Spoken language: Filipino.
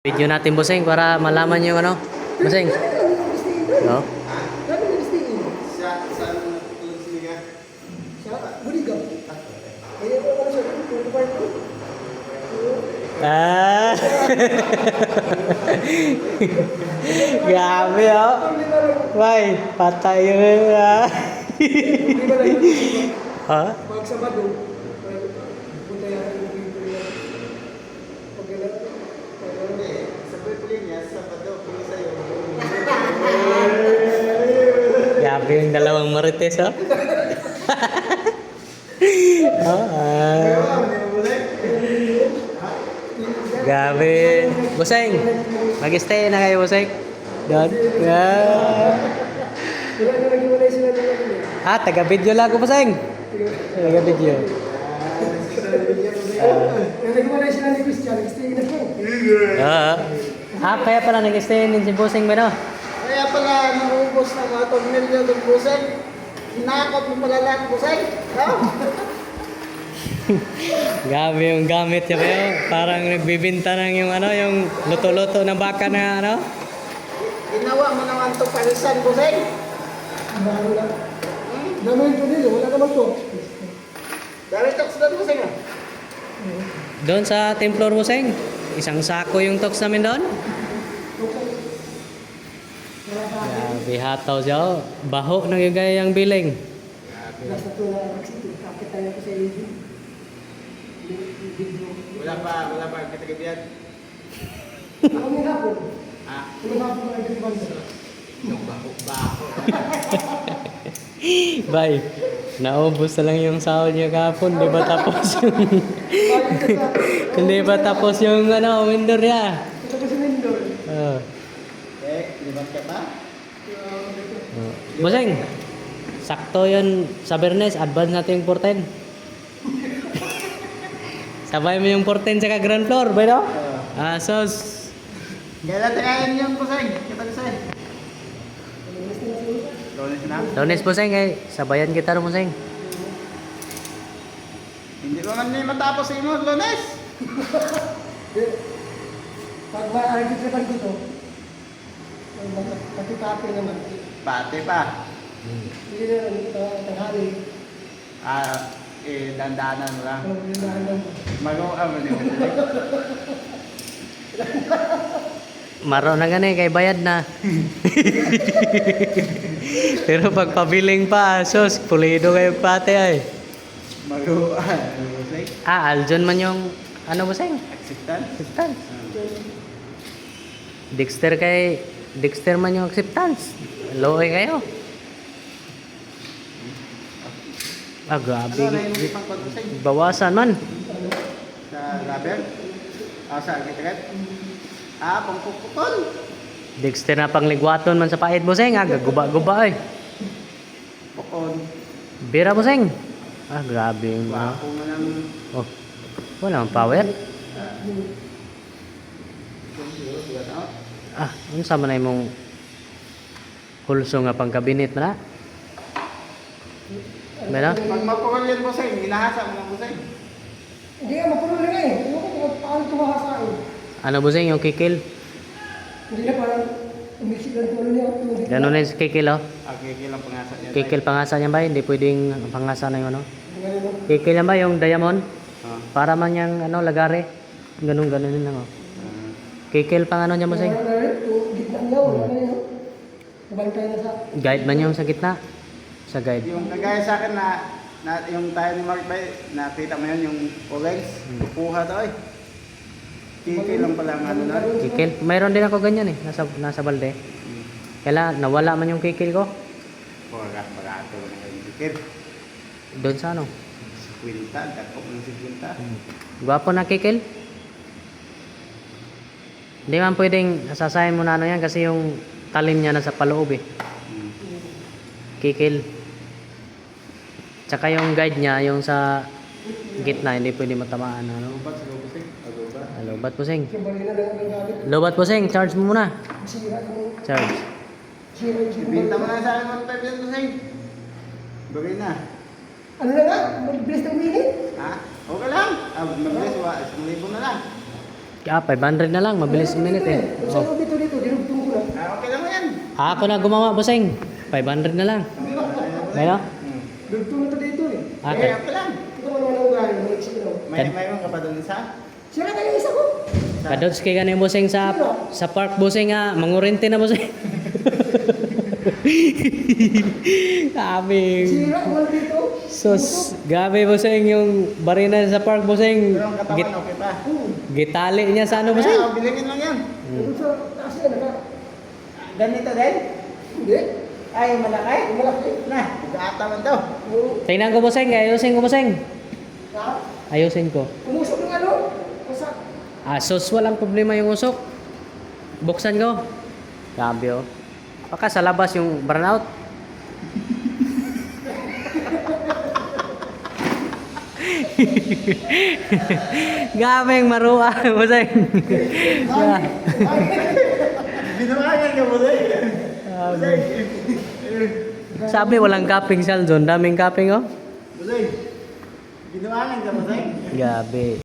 Video natin, Buseng, para malaman yung ano. Buseng. No? Ah. Grabe, oh. May, patay yun. Ah. Ha? Pag Sabado, punta yan ang dito yan. Pag Grabe yung dalawang marites, oh. Oh, grabe. Buseng, mag-stay na kayo, Buseng. Doon. Yeah. wala na nag-iwalay sila ng ano. Ah, taga-video lang ako, Buseng. Taga-video. Nag-iwalay sila ni Christian, stay na po. Kaya pala nag-stay din si Buseng, ba, no? Kaya pala naubos ng mga tornilyo ng busay. Hinakot mo pala lahat busay. No? Grabe yung gamit niya kayo. Parang nagbibinta ng yung ano, yung luto-luto na baka na ano. Ginawa mo naman ito palisan busay. Bago lang. Naman yung tunil, wala naman to. Dari toks na busay mo. Doon sa Templor, Buseng. Isang sako yung tox namin doon. Grabe, hataw siya. Oh. Baho ng yung gaya yung biling. Nasa to na nagsito, kapit tayo ko sa iyo. Wala pa kita gabihan. Ako may hapon. Ah, Kung hapon na nag-ibanda. yung baho. Bye. Naubos na lang yung sahod niya kahapon. Di ba tapos yung... Hindi ba tapos yung ano, window niya? Ito ko si Lindor. Oh. Libat ka pa? Buseng, sakto yun sa Bernes. Advance natin yung 410. Sabay mo yung 410 sa ground floor, ba no? Sos. Kailan tagayin yung busay? Kita busay. Lunes na? Lunes, Buseng, eh. Sabayan kita rin, Buseng. Hindi ko man matapos sa imo, lunes. Pag ma-argit sa dito, pati-tapi naman. Pati pa. Hindi na tanghali. Dandanan mo lang. Kung hindi na Magawa mo niyo. Maro na gani, kay bayad na. Pero pag pabiling pa, sos, pulido kayo pati ay. Magawa. Busay. Aljon man yung, ano, Buseng? Acceptance. Acceptance. Dexter man yung acceptance. Loe kayo. Grabe. Ano na yung ipang busay? Bawasan man. Sa rubber? Sa agit-agit? Pangpupukol. Dexter na pangligwaton man sa pait, Buseng. Guba-guba ay. Pukol. Bira, Buseng. Grabe yung Wako mo ng... Oh, walang power. Ano sa man mong hulso nga pang kabinet mo na? Meron? Pag mapukol yan, busay, hinahasa mo ng busay. Hindi nga, mapuno lang eh. Ano ko paano tumahasain? Ano, Buseng, yung kikil? Hindi na parang umisip lang tulo niya. Ganun yung kikil, oh. Kilang pangasa niya. Kikil pangasa niya ba? Hindi pwedeng pangasa na yung ano. Kikil yan ba? Yung diamond? Para man yung ano, lagare. Ganun yun lang, oh. Kikil pang ano niya, Buseng? Gitna niya, wala na yun. Nabantay na sa... Guide man yung sa gitna? Sa guide. Yung kagaya sa akin na yung tayo ni Mark Bay, nakita mo yun, yung legs, kukuha to eh. Kikilang pala ang ano na. Kikil. Mayroon din ako ganyan eh. Nasa balde. Kaya nawala man yung kikil ko. Barato na yung kikil. Doon sa ano? Si Quinta, dakop ng si Quinta. Gwapo na kikil. Hindi man pwedeng sasayin mo na ano yan kasi yung talim niya nasa paloob eh. Kikil. Tsaka yung guide niya, yung sa gitna, hindi pwede matamaan. Ano? Ba't sa lubos eh? Lobat, Buseng. Kimbali na lang ang gamit. Lobat, Buseng. Charge mo muna. Sira yung... Charge. Sira yung... Ibinta mo na sa akin 1.5 yan, Busay. Gawin na. Ano na nga? Mag-bless ng minute? Ha? Okay lang. Mabilis, 1,000 na lang. 500 na lang, mabilis ang minute eh. Sa Oh. loob dito, dinugtong ko na. Okay lang mo yan. Ako na gumawa, bossing. 500 na lang. Ano? Dugtong na to dito eh. Okay. Okay lang. Ito naman ang ugali, mga eksino. May ka pa doon isa? Sira tayo isa ko. Kadots kay ganun bossing sa park bossing nga, mangurente na bossing. Gabi. Sira, wala dito. Sus, gabi bossing yung barina sa park bossing. Pero ang katawan okay pa. Gitali niya sa ano bossing. Kaya, bilhin lang yan. Doon sa taas yan, Ganito din? Hindi. Ay, malaki? Malaki. Na, ata man to. Tingnan ko bossing, ayusin ko bossing. Ha? Ayusin ko. Umusok ng ano? Masak. Sus, walang problema yung usok. Buksan ko. Gabi oh. Baka sa labas yung burnout. Gabing marua, bossing. Binawagan ka mo doon. Sabi walang cupping sal doon, daming cupping oh. Buloy, binawagan ka mo doon. Gabi.